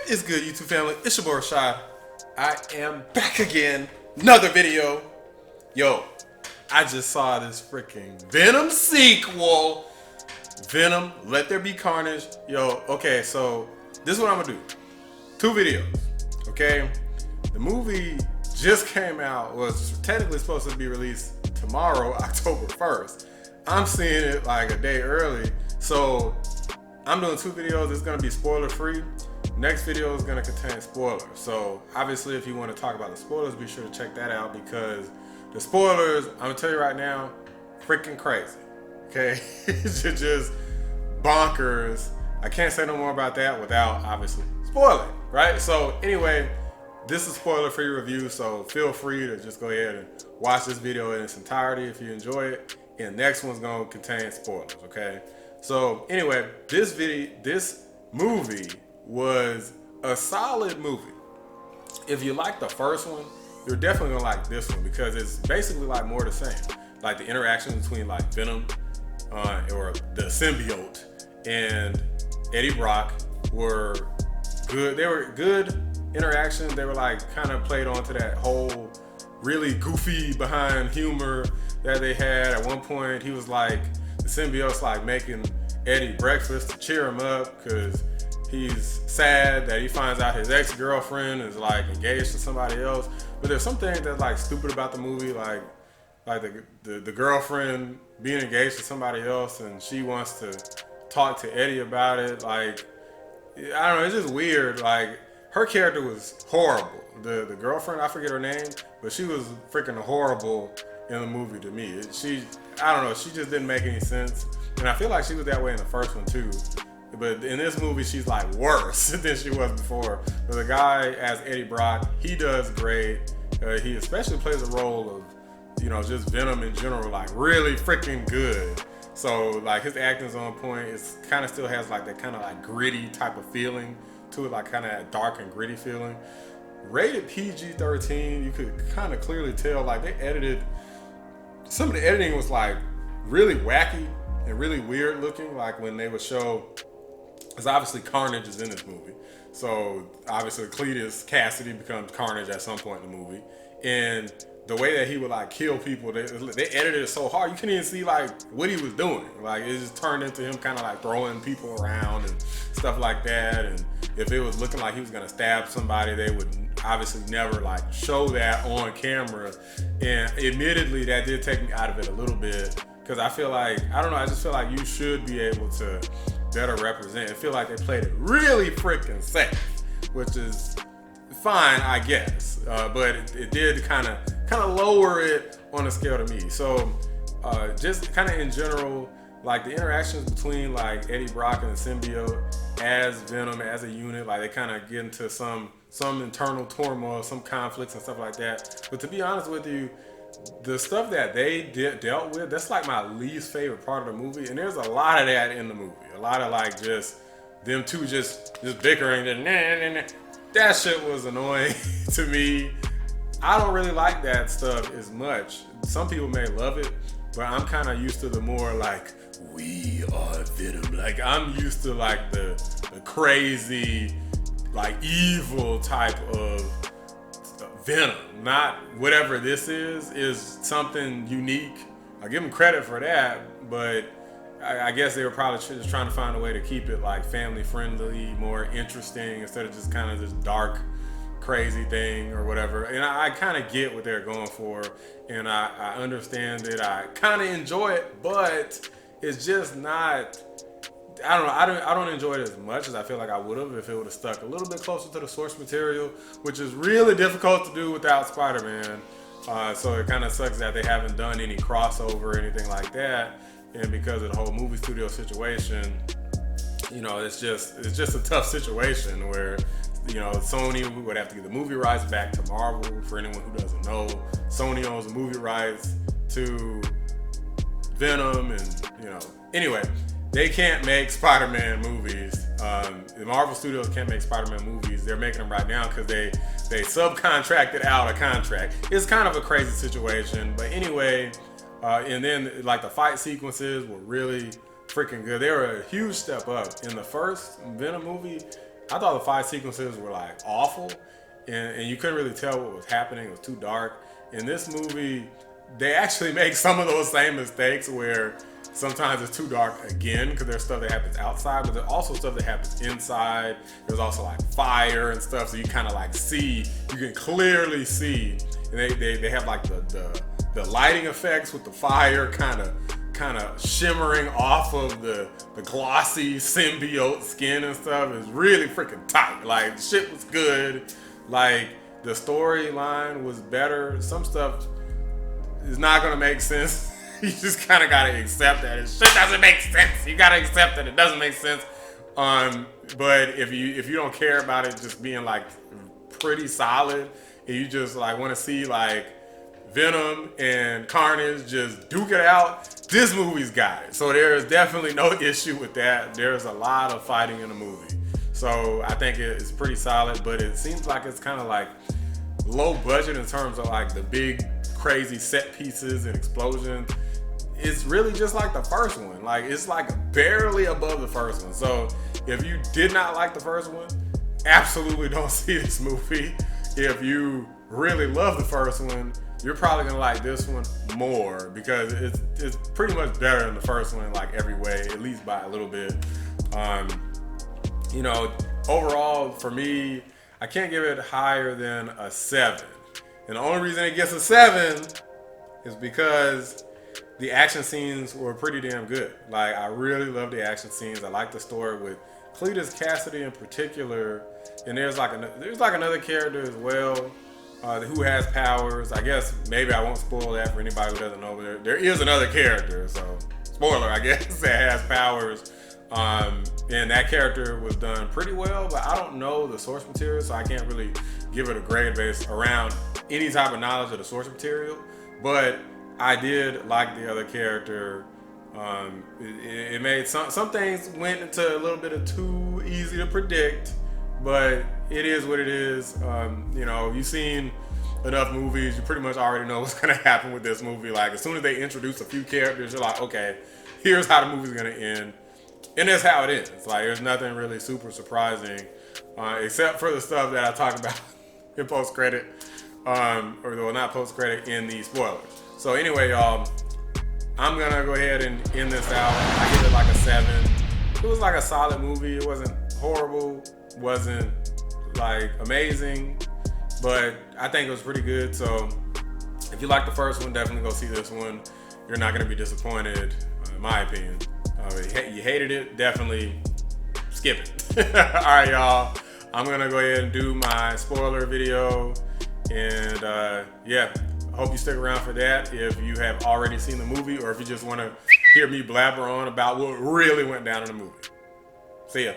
It's good, YouTube family. It's your boy Roshad. I am back again. Another video. Yo, I just saw this freaking Venom sequel. Venom, Let There Be Carnage. Yo, okay, so this is what I'm gonna do. Two videos, okay? The movie just came out, was technically supposed to be released tomorrow, October 1st. I'm seeing it like a day early, so I'm doing two videos. It's gonna be spoiler free. Next video is gonna contain spoilers. So obviously if you want to talk about the spoilers, be sure to check that out because the spoilers, I'm gonna tell you right now, freaking crazy. Okay? It's just bonkers. I can't say no more about that without obviously spoiling, right? So anyway, this is spoiler free review, so feel free to just go ahead and watch this video in its entirety if you enjoy it. And the next one's gonna contain spoilers, okay? So anyway, this movie was a solid movie. If you like the first one, you're definitely gonna like this one because it's basically like more the same. Like the interaction between like Venom or the symbiote and Eddie Brock were good. They were good interactions. They were like kind of played onto that whole really goofy behind humor that they had. At one point, he was like, the symbiote's like making Eddie breakfast to cheer him up because he's sad that he finds out his ex-girlfriend is like engaged to somebody else. But there's some things that's like stupid about the movie, like the girlfriend being engaged to somebody else and she wants to talk to Eddie about it. Like, I don't know, it's just weird. Like, her character was horrible. The girlfriend, I forget her name, but she was freaking horrible in the movie to me. I don't know, she just didn't make any sense. And I feel like she was that way in the first one too. But in this movie, she's like worse than she was before. But the guy as Eddie Brock, he does great. He especially plays a role of, you know, just Venom in general, like really freaking good. So like his acting's on point. It's kind of still has like that kind of like gritty type of feeling to it, like kind of that dark and gritty feeling. Rated PG-13, you could kind of clearly tell like they edited, some of the editing was like really wacky and really weird looking, like when they would show, because obviously Carnage is in this movie. So obviously Cletus Cassidy becomes Carnage at some point in the movie. And the way that he would like kill people, they edited it so hard, you couldn't even see like what he was doing. Like it just turned into him kind of like throwing people around and stuff like that. And if it was looking like he was gonna stab somebody, they would obviously never like show that on camera. And admittedly, that did take me out of it a little bit because I feel like, I don't know, I just feel like you should be able to better represent. I feel like they played it really freaking safe, which is fine, I guess. But it did kind of lower it on a scale to me. So just kind of in general, like the interactions between like Eddie Brock and the symbiote as Venom, as a unit, like they kind of get into some internal turmoil, some conflicts and stuff like that. But to be honest with you, the stuff that they dealt with, that's like my least favorite part of the movie. And there's a lot of that in the movie. A lot of like just them two just bickering and that shit was annoying to me. I don't really like that stuff as much. Some people may love it, but I'm kind of used to the more like, we are Venom. Like I'm used to like the crazy, like evil type of Venom. Not whatever this is something unique. I give them credit for that, but I guess they were probably just trying to find a way to keep it like family friendly, more interesting instead of just kind of this dark, crazy thing or whatever. And I kind of get what they're going for, and I understand it. I kind of enjoy it, but it's just not. I don't know. I don't enjoy it as much as I feel like I would have if it would have stuck a little bit closer to the source material, which is really difficult to do without Spider-Man. So it kind of sucks that they haven't done any crossover or anything like that. And because of the whole movie studio situation, you know, it's just a tough situation where, you know, Sony would have to give the movie rights back to Marvel. For anyone who doesn't know, Sony owns the movie rights to Venom, and you know, anyway, they can't make Spider-Man movies. The Marvel Studios can't make Spider-Man movies. They're making them right now because they subcontracted out a contract. It's kind of a crazy situation, but anyway. And then like the fight sequences were really freaking good. They were a huge step up. In the first Venom movie, I thought the fight sequences were like awful, and you couldn't really tell what was happening. It was too dark. In this movie, they actually make some of those same mistakes where sometimes it's too dark again because there's stuff that happens outside, but there's also stuff that happens inside. There's also like fire and stuff, so you kind of like see, you can clearly see, and they have like the lighting effects with the fire kind of shimmering off of the glossy symbiote skin and stuff is really freaking tight. Like, shit was good. Like, the storyline was better. Some stuff is not gonna make sense. You just kind of gotta accept that shit doesn't make sense. You gotta accept that it doesn't make sense. But if you don't care about it just being like pretty solid, and you just like want to see like Venom and Carnage just duke it out, this movie's got it. So there is definitely no issue with that. There's a lot of fighting in the movie. So I think it's pretty solid, but it seems like it's kind of like low budget in terms of like the big crazy set pieces and explosions. It's really just like the first one. Like, it's like barely above the first one. So if you did not like the first one, absolutely don't see this movie. If you really love the first one, you're probably gonna like this one more because it's pretty much better than the first one in like every way, at least by a little bit. You know, overall for me, I can't give it higher than a 7. And the only reason it gets a 7 is because the action scenes were pretty damn good. Like, I really love the action scenes. I like the story with Cletus Cassidy in particular. And there's like another character as well who has powers. I guess maybe I won't spoil that for anybody who doesn't know, but there is another character, so spoiler, I guess, that has powers. And that character was done pretty well, but I don't know the source material, so I can't really give it a grade based around any type of knowledge of the source material. But I did like the other character. It made some things went into a little bit of too easy to predict, but it is what it is. You know, you've seen enough movies, you pretty much already know what's gonna happen with this movie. Like, as soon as they introduce a few characters, you're like, okay, here's how the movie's gonna end. And that's how it is. Like, there's nothing really super surprising, except for the stuff that I talked about in post-credit, or well, not post-credit, in the spoilers. So anyway, y'all, I'm gonna go ahead and end this out. I give it like a 7. It was like a solid movie. It wasn't horrible, wasn't like amazing, but I think it was pretty good. So if you like the first one, definitely go see this one. You're not gonna be disappointed, in my opinion. You hated it, definitely skip it. All right, y'all. I'm gonna go ahead and do my spoiler video, and yeah, I hope you stick around for that if you have already seen the movie, or if you just want to hear me blabber on about what really went down in the movie. See ya.